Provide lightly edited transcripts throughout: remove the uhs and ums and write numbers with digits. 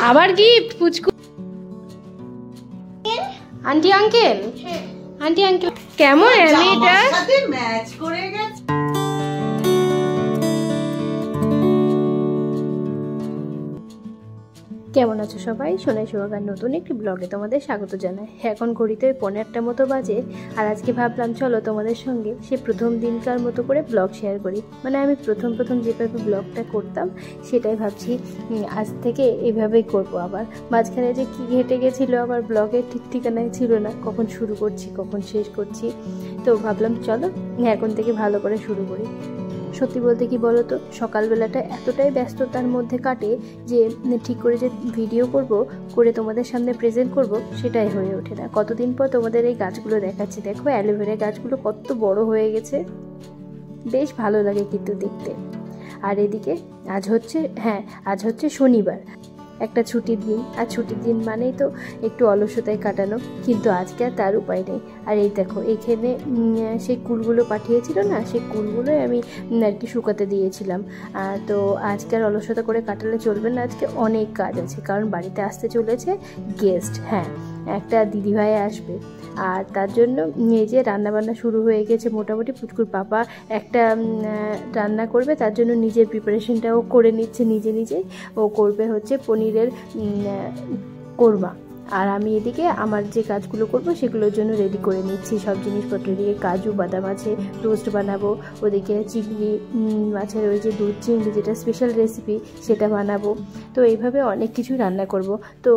আবার গিফট পুচকু aunty uncle aunty uncle কেমন আমি এটা সাথে ম্যাচ করে গেছে। কেমন আছো সবাই? সোনাই সুহাগার নতুন একটি ব্লগে তোমাদের স্বাগত জানাই। এখন ঘড়িতে 11টার মতো বাজে, আর আজকে ভাবলাম চলো তোমাদের সঙ্গে সে প্রথম দিনকার মতো করে ব্লগ শেয়ার করি। মানে আমি প্রথম যেভাবে ব্লগটা করতাম সেটাই ভাবছি আজ থেকে এভাবেই করব। আবার মাঝখানে যে কী ঘেটে গেছিলো আবার ব্লগের ঠিক ঠিকানায় ছিল না, কখন শুরু করছি কখন শেষ করছি। তো ভাবলাম চলো এখন থেকে ভালো করে শুরু করি। সত্যি বলতে কি বলো তো, সকালবেলাটা এতটাই ব্যস্ততার মধ্যে কাটে যে ঠিক করে যে ভিডিও করে তোমাদের সামনে প্রেজেন্ট করব সেটাই হয়ে ওঠে না। কতদিন পর তোমাদের এই গাছগুলো দেখাচ্ছি, দেখো অ্যালোভেরা গাছগুলো কত বড় হয়ে গেছে, বেশ ভালো লাগে কিন্তু দেখতে। আর এদিকে আজ হচ্ছে শনিবার, একটা ছুটির দিন, আর ছুটির দিন মানেই তো একটু অলসতায় কাটানো, কিন্তু আজকে আর তার উপায় নেই। আর এই দেখো এখানে সেই কুলগুলো পাঠিয়েছিল না, সেই কুলগুলোই আমি আর কি শুকাতে দিয়েছিলাম। তো আজকে আর অলসতা করে কাটালে চলবে না, আজকে অনেক কাজ আছে, কারণ বাড়িতে আসতে চলেছে গেস্ট। হ্যাঁ, একটা দিদিভাই আসবে, আর তার জন্য এই যে রান্নাবান্না শুরু হয়ে গেছে মোটামুটি। পুচকুর পাপা একটা রান্না করবে, তার জন্য নিজের প্রিপারেশনটাও করে নিচ্ছে নিজেই। ও করবে হচ্ছে পনিরের কোরমা, আর আমি এদিকে আমার যে কাজগুলো করব সেগুলোর জন্য রেডি করে নিচ্ছি সব জিনিসপত্র দিয়ে। কাজু বাদাম আছে, টোস্ট বানাবো, ওদিকে চিংড়ি মাছের ওই যে দুধ চিংড়ি যেটা স্পেশাল রেসিপি সেটা বানাবো। তো এইভাবে অনেক কিছু রান্না করব। তো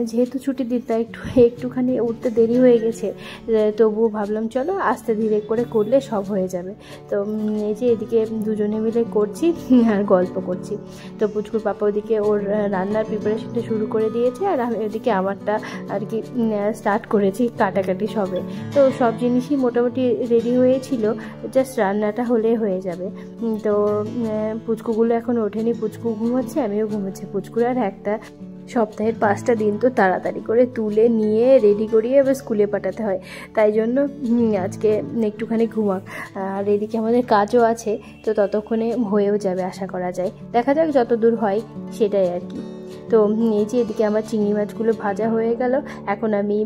যেহেতু ছুটির দিন তাই একটুখানি উঠতে দেরি হয়ে গেছে, তবুও ভাবলাম চলো আস্তে ধীরে করে করলে সব হয়ে যাবে। তো এই যে এদিকে দুজনে মিলে করছি আর গল্প করছি। তো পুচকুর পাপা ওদিকে ওর রান্নার প্রিপারেশনটা শুরু করে দিয়েছে, আর আমি এদিকে আমারটা আর কি স্টার্ট করেছি কাটাকাটি সবে। তো সব জিনিসই মোটামুটি রেডি হয়েছিল, জাস্ট রান্নাটা হলে হয়ে যাবে। তো পুচকুগুলো এখন ওঠেনি, পুচকু ঘুমোচ্ছে আমিও ঘুমোচ্ছি। পুচকুর আর একটা সপ্তাহের 5টা দিন তো তাড়াতাড়ি করে তুলে নিয়ে রেডি করিয়ে এবার স্কুলে পাঠাতে হয়, তাই জন্য আজকে একটুখানি ঘুমাক। আর এদিকে আমাদের কাজও আছে, তো ততক্ষণে হয়েও যাবে আশা করা যায়, দেখা যাক যত দূর হয় সেটাই আর কি। তো এই যে এদিকে আমার চিংড়ি মাছগুলো ভাজা হয়ে গেল, এখন আমি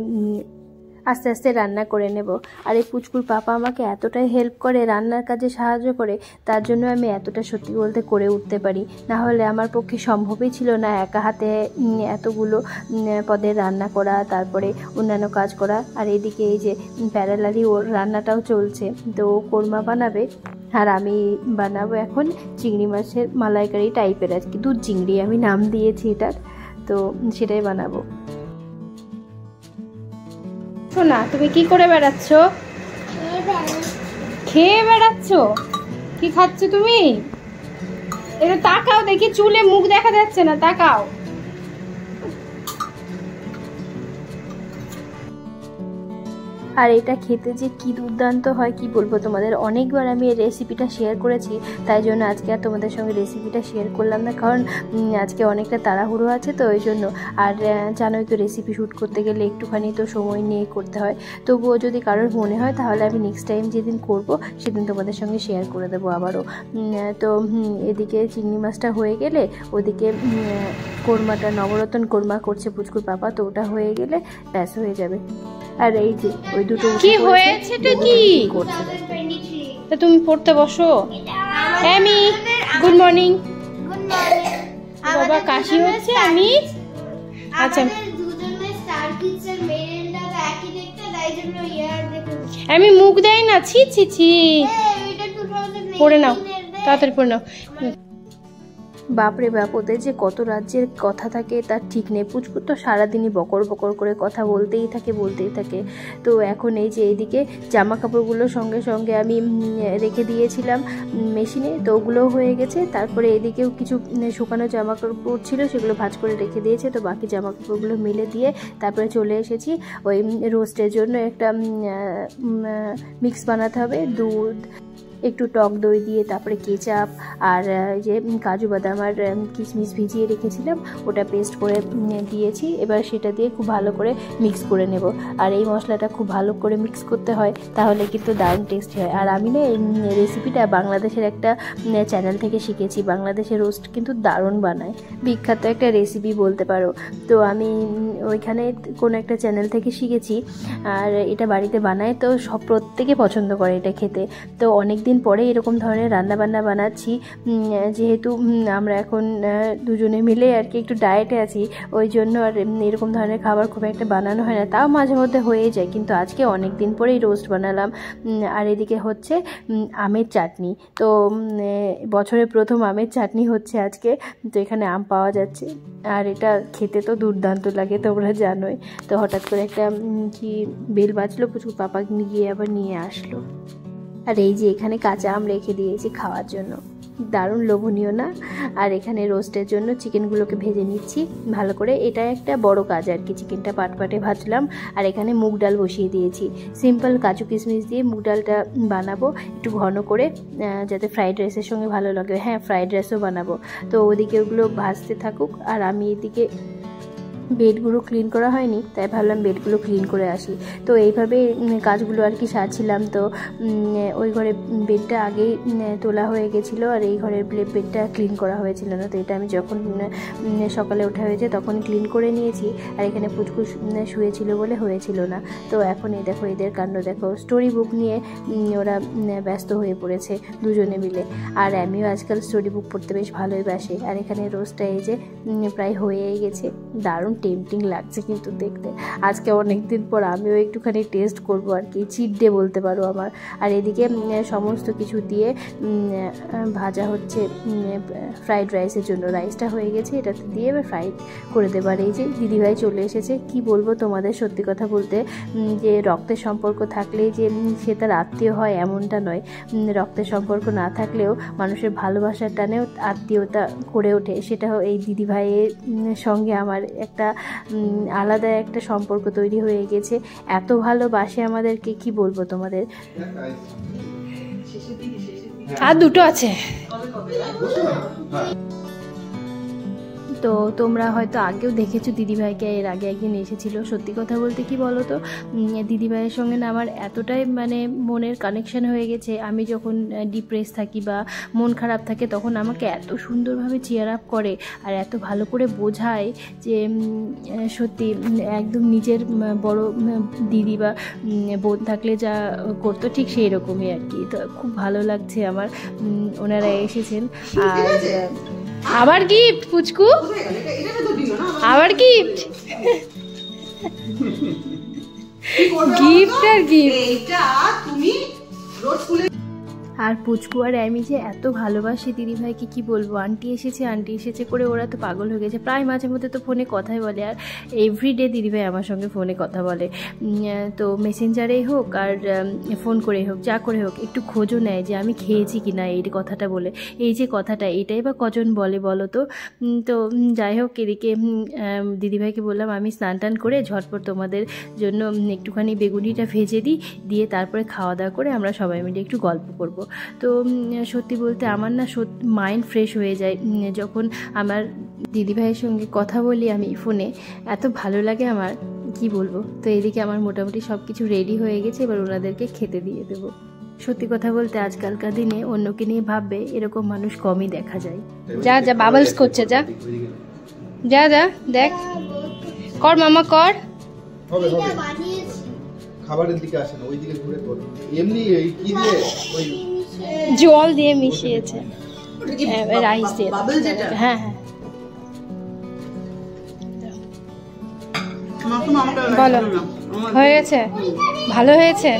আস্তে আস্তে রান্না করে নেব। আর এই পুচকুর পাপা আমাকে এতটাই হেল্প করে, রান্নার কাজে সাহায্য করে, তার জন্য আমি এতটা সত্যি বলতে করে উঠতে পারি, না হলে আমার পক্ষে সম্ভবই ছিল না একা হাতে এতগুলো পদের রান্না করা, তারপরে অন্যান্য কাজ করা। আর এদিকে এই যে প্যারালালি ওর রান্নাটাও চলছে, তো ও কোরমা বানাবে আর আমি বানাবো এখন চিংড়ি মাছের মালাইকারি টাইপের আর কি, দুধ চিংড়ি আমি নাম দিয়েছি এটার, তো সেটাই বানাবো। শোনা, তুমি কি করে বেড়াচ্ছ? খেয়ে বেড়াচ্ছ? কি খাচ্ছ তুমি? এটা তাকাও দেখি, চুলে মুখ দেখা যাচ্ছে না, তাকাও। আর এটা খেতে যে কি দুর্দান্ত হয় কি বলবো তোমাদের, অনেকবার আমি এই রেসিপিটা শেয়ার করেছি, তাই জন্য আজকে আর তোমাদের সঙ্গে রেসিপিটা শেয়ার করলাম না, কারণ আজকে অনেকটা তাড়াহুড়ো আছে তো ওই জন্য। আর জানোই তো রেসিপি শ্যুট করতে গেলে একটুখানি তো সময় নিয়ে করতে হয়, তবুও যদি কারোর মনে হয় তাহলে আমি নেক্সট টাইম যেদিন করব সেদিন তোমাদের সঙ্গে শেয়ার করে দেবো আবারও। তো এদিকে চিংড়ি মাছটা হয়ে গেলে ওদিকে কোরমাটা, নবরত্ন কোরমা করছে পুচকুর পাপা, তো ওটা হয়ে গেলে ব্যাস হয়ে যাবে। আর এই যে ওই দুটো কি হয়েছেটা কি করছে, তা তুমি পড়তে বসো। আমি গুড মর্নিং। বাবা কাশি হচ্ছে, আমি আচ্ছা আমি মুখ দেয় না, ছি ছি ছি, পড়ে নাও তাড়াতাড়ি পড়ে নাও। বাপরে বাপ, ওদের যে কত রাজ্যের কথা থাকে তার ঠিক নেই। পুচকুর তো সারাদিনই বকর বকর করে কথা বলতেই থাকে। তো এখন এই যে এইদিকে জামা কাপড়গুলো সঙ্গে সঙ্গে আমি রেখে দিয়েছিলাম মেশিনে, তো ওগুলোও হয়ে গেছে। তারপরে এদিকেও কিছু শুকানো জামা কাপড় ছিল, সেগুলো ভাঁজ করে রেখে দিয়েছে, তো বাকি জামা কাপড়গুলো মেলে দিয়ে তারপরে চলে এসেছি ওই রোস্টের জন্য। একটা মিক্স বানাতে হবে, দুধ একটু টক দই দিয়ে, তারপরে কেচাপ আর যে কাজু বাদাম আর কিশমিশ ভিজিয়ে রেখেছিলাম ওটা পেস্ট করে দিয়েছি। এবার সেটা দিয়ে খুব ভালো করে মিক্স করে নেব। আর এই মশলাটা খুব ভালো করে মিক্স করতে হয়, তাহলে কিন্তু দারুণ টেস্টি হয়। আর আমি না এই রেসিপিটা বাংলাদেশের একটা চ্যানেল থেকে শিখেছি। বাংলাদেশের রোস্ট কিন্তু দারুণ বানায়, বিখ্যাত একটা রেসিপি বলতে পারো। তো আমি ওইখানে কোনো একটা চ্যানেল থেকে শিখেছি, আর এটা বাড়িতে বানায়, তো সব প্রত্যেকে পছন্দ করে এটা খেতে। তো অনেক দিন পরে এরকম ধরনের রান্নাবান্না বানাচ্ছি, যেহেতু আমরা এখন দুজনে মিলে আর কি একটু ডায়েটে আছি, ওই জন্য আর এরকম ধরনের খাবার খুব একটা বানানো হয় না, তাও মাঝে মধ্যে হয়ে যায়। কিন্তু আজকে অনেক দিন পরেই রোস্ট বানালাম। আর এদিকে হচ্ছে আমের চাটনি। তো বছরের প্রথম আমের চাটনি হচ্ছে আজকে। তো এখানে আম পাওয়া যাচ্ছে, আর এটা খেতে তো দুর্দান্ত লাগে, তোমরা জানোই। তো হঠাৎ করে একটা কি বেল বাজলো, পুচকু পাপা গিয়ে আবার নিয়ে আসলো। আর এই যে এখানে কাঁচা আম রেখে দিয়েছি খাওয়ার জন্য, দারুণ লোভনীয় না? আর এখানে রোস্টের জন্য চিকেনগুলোকে ভেজে নিচ্ছি ভালো করে। এটা একটা বড় কাজ আর কি, চিকেনটা পাটপাটে ভাজলাম। আর এখানে মুগ ডাল বসিয়ে দিয়েছি, সিম্পল কাজু কিশমিশ দিয়ে মুগ ডালটা বানাবো একটু ঘন করে, যাতে ফ্রাইড রাইসের সঙ্গে ভালো লাগে। হ্যাঁ, ফ্রাইড রাইসও বানাবো। তো ওদিকে ওগুলো ভাজতে থাকুক, আর আমি এদিকে বেডগুলো ক্লিন করা হয়নি, তাই ভাবলাম বেডগুলো ক্লিন করে আসি। তো এইভাবে কাজগুলো আর কি সারছিলাম। তো ওই ঘরে বেডটা আগেই তোলা হয়ে গেছিলো, আর এই ঘরের বেডটা ক্লিন করা হয়েছিল না। তো এটা আমি যখন সকালে ওঠা হয়েছে তখন ক্লিন করে নিয়েছি। আর এখানে পুচকু শুয়েছিল বলে হয়েছিল না। তো এখন এই দেখো এদের কাণ্ড দেখো, স্টোরি বুক নিয়ে ওরা ব্যস্ত হয়ে পড়েছে দুজনে মিলে। আর আমিও আজকাল স্টোরি বুক পড়তে বেশ ভালোই বাসি। আর এখানে রোজটা এই যে প্রায় হয়েই গেছে, দারুণ টেম্পটিং লাগছে কিন্তু দেখতে। আজকে অনেক দিন পর আমিও একটুখানি টেস্ট করবো আর কি, চিট ডে বলতে পারো আমার। আর এদিকে সমস্ত কিছু দিয়ে ভাজা হচ্ছে ফ্রাইড রাইসের জন্য। রাইসটা হয়ে গেছে, এটাতে দিয়ে এবার ফ্রাইড করে দেবো। আর এই যে দিদিভাই চলে এসেছে। কি বলবো তোমাদের, সত্যি কথা বলতে যে রক্তের সম্পর্ক থাকলেই যে সে তার আত্মীয় হয় এমনটা নয়। রক্তের সম্পর্ক না থাকলেও মানুষের ভালোবাসার টানেও আত্মীয়তা করে ওঠে। সেটাও এই দিদিভাইয়ের সঙ্গে আমার একটা আলাদা একটা সম্পর্ক তৈরি হয়ে গেছে। এত ভালোবাসে আমাদেরকে, কি বলবো তোমাদের। আর দুটো আছে। তো তোমরা হয়তো আগেও দেখেছো দিদিভাইকে, এর আগে একদিন এসেছিলো। সত্যি কথা বলতে কি বলো তো, দিদিভাইয়ের সঙ্গে না আমার এতটাই মানে মনের কানেকশান হয়ে গেছে। আমি যখন ডিপ্রেস থাকি বা মন খারাপ থাকে, তখন আমাকে এত সুন্দরভাবে চেয়ার আপ করে আর এত ভালো করে বোঝায় যে সত্যি একদম নিজের বড় দিদি বা বোন থাকলে যা করতো ঠিক সেই রকমই আর কি। তো খুব ভালো লাগছে আমার, ওনারা এসেছেন। আর আবার গিফট পুচকু, আবার গিফট, গিফট আর গিফট। আর পুচকু আর আমি যে এত ভালোবাসি দিদিভাইকে, কি বলবো। আন্টি এসেছে করে ওরা তো পাগল হয়ে গেছে। প্রায় মাঝে মধ্যে তো ফোনে কথাই বলে, আর এভরিডে দিদিভাই আমার সঙ্গে ফোনে কথা বলে। তো মেসেঞ্জারেই হোক আর ফোন করেই হোক, যা করে হোক একটু খোঁজও নেয় যে আমি খেয়েছি কি না, এই কথাটা বলে। এই যে কথাটা, এটাই বা কজন বলে বলো তো। তো যাই হোক, এদিকে দিদিভাইকে বললাম আমি স্নান টান করে ঝটপট তোমাদের জন্য একটুখানি বেগুনিটা ভেজে দিই, দিয়ে তারপরে খাওয়া দাওয়া করে আমরা সবাই মিলে একটু গল্প করবো। তো সত্যি বলতে আমার না মাইন্ড ফ্রেশ হয়ে যায় যখন আমার দিদিভাইয়ের সঙ্গে কথা বলি আমি ফোনে, এত ভালো লাগে আমার, কি বলবো। তো এদিকে আমার মোটামুটি সব কিছু রেডি হয়ে গেছে, এবার ওনাদেরকে খেতে দিয়ে দেবো। সত্যি কথা বলতে আজকালকার দিনে অন্যকে নিয়ে ভাববে এরকম মানুষ কমই দেখা যায়। যা যা বাবলস করছে, যা যা যা দেখ, কর মামা কর। খাবারের দিকে আসে না, ওই দিকে ঘুরে কর। এমনি এই কি দিয়ে, ওই জল দিয়ে মিশিয়েছে, রাইস দিয়ে। হ্যাঁ হ্যাঁ বলো, হয়ে গেছে, ভালো হয়েছে।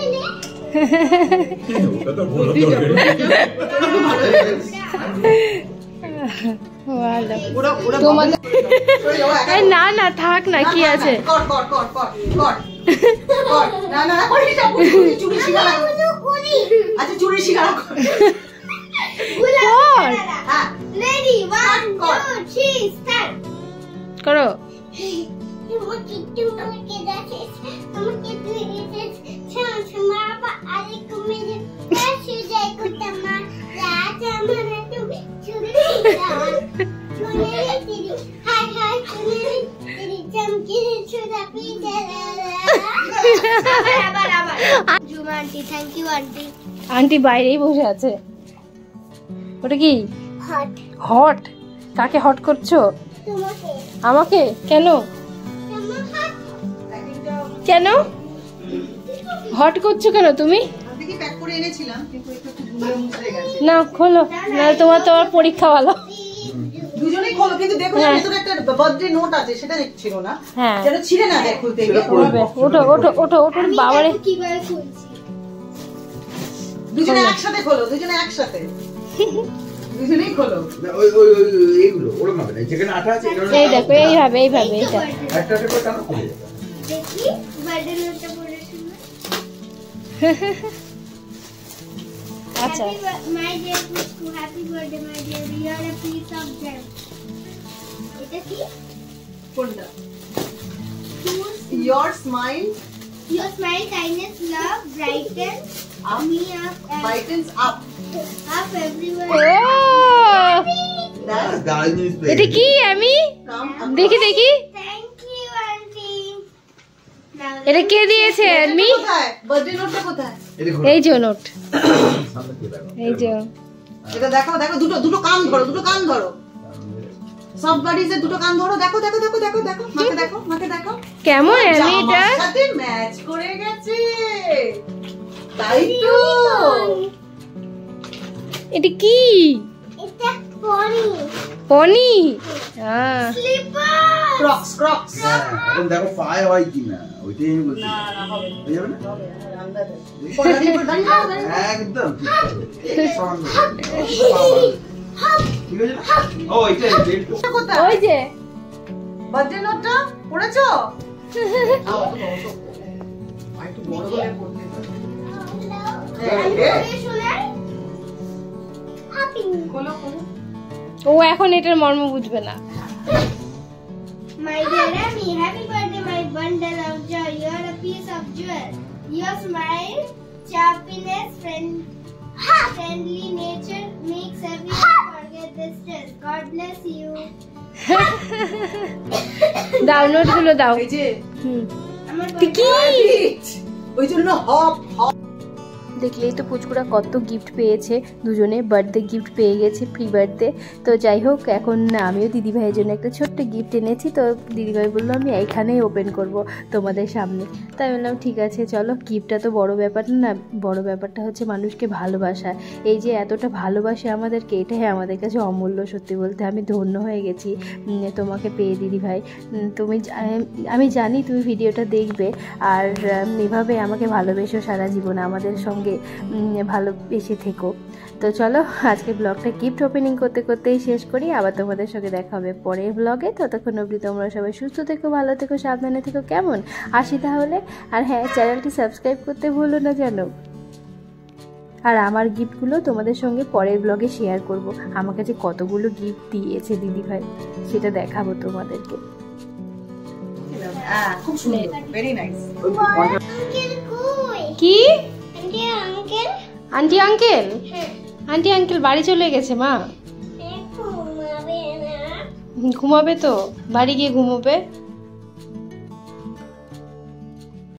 না না থাক না, কি আছে। করো aunty thank you aunty aunty বাইরেই বসে আছে। ওটা কি হট হট? কাকে হট করছো? তোমাকে আমাকে? কেন কেন হট করছো কেন তুমি? না খোলো, না তোমার পরীক্ষা ভালো। দুজনেই খোলো, কিন্তু দেখো ভেতরে একটা বার্থডে নোট আছে, সেটা দেখছিল না। হ্যাঁ যেটা ছিঁড়ে না দেখ খুলতে গিয়ে। ওঠো ওঠো ওঠো ওঠো বাবারে। কিভাবে খুলছি? দুজনে একসাথে খোলো, দুজনে একসাথে। দুজনেই খোলো। ওই ওই ওই এইগুলো ওরকম হবে না, যেখানে আঠা আছে এই দেখো এইভাবে এইভাবে এটা একটা একটা করে টানো খুলে যাবে। দেখি বার্থডে নোটটা পড়ে শুনো। আচ্ছা my dear Pushku, happy birthday my dear, you are a piece of gem. এটা কি? কোনটা? Your smile Your smile, kindness, love, brighten me up and brightens up. up everywhere. O That's দারুণ স্প্রে। এটা কি আমি from দেখি দেখি Thank you, auntie. Now এটা কে দিয়েছে? আমি কোথায়? বার্থডে নোটটা কোথায়? এটা খোলো। এই যে নোট, সামনে দিয়ে রাখো। এই যে এটা দেখো, দেখো দুটো দুটো কান ধরো, দুটো কান ধরো। সব বাড়িতে দুটো কান ধরো, দেখো দেখো দেখো দেখো দেখো, মাকে দেখো, মাকে দেখো। কেমন আমি এটা? জামার সাথে ম্যাচ করে গেছে। তাই তো। এটা কি? এটা পনি পনি? স্লিপার। Crooks crooks. হ্যাঁ, এখন দেখো পায়ে হয় কিনা, ওইটাই আমি বলছি। না না হবে না। হয়ে যাবে না? হবে না, আন্দাজ আছে। দাঁড়িয়ে পড়ো, দাঁড়িয়ে পড়ো, দাঁড়িয়ে পড়ো। একদম ঠিক আছে। সমান করে। ঠিক আছে না? ও এইটা একটু কোথায়? ওই যে বার্থডে নোটটা পড়েছো? একটু বড় করে পড়তে হবে। পড়ে শোনাই। হ্যাপি খোলো খোলো। ও এখন এটার মর্ম বুঝবে না। My dear Remy, happy birthday, my bundle of joy. You are a piece of jewel. Your smile, sharpness, friendly nature makes everyone forget the stress. God bless you. দাও নোট গুলো দাও। এই যে হুম আমার কি? ওই জন্য হপ হপ। দেখলেই তো পুচকুরা কত গিফট পেয়েছে, দুজনে বার্থডে গিফট পেয়ে গেছে, প্রি বার্থডে। তো যাই হোক, এখন আমিও দিদিভাইয়ের জন্য একটা ছোট্ট গিফট এনেছি। তো দিদিভাই বললো আমি এইখানেই ওপেন করব তোমাদের সামনে। তাই বললাম ঠিক আছে চলো, গিফটটা তো বড় ব্যাপার না, বড় ব্যাপারটা হচ্ছে মানুষকে ভালোবাসা। এই যে এতটা ভালোবাসে আমাদেরকে, এটাই আমাদের কাছে অমূল্য। সত্যি বলতে আমি ধন্য হয়ে গেছি তোমাকে পেয়ে দিদিভাই। তুমি আমি জানি তুমি ভিডিওটা দেখবে, আর এভাবে আমাকে ভালোবেসো সারা জীবন, আমাদের সঙ্গে ভালোবেসে থেকো। তো চলো আজকে ব্লগটা গিফট ওপেনিং করতে করতেই শেষ করি। আবার তোমাদের সঙ্গে দেখা হবে পরের ব্লগে। ততক্ষণ অবধি তোমরা সবাই সুস্থ থেকো, ভালো থেকো, সাবধানে থেকো, কেমন? আসি তাহলে। আর হ্যাঁ, চ্যানেলটি সাবস্ক্রাইব করতে ভুলো না যেন। আর আমার গিফটগুলো তোমাদের সঙ্গে পরের ব্লগে শেয়ার করব। আমার কাছে কতগুলো গিফট দিয়েছে দিদিভাই, সেটা দেখাবো তোমাদেরকে। খুব সুন্দর, ভেরি নাইস। Uncle koi? কি? Auntie, uncle? Aunty uncle? হ্যাঁ। আন্টি আঙ্কেল বাড়ি চলে গেছে মা। ঘুমাবে না। ঘুমাবে তো, বাড়ি গিয়ে ঘুমোবে।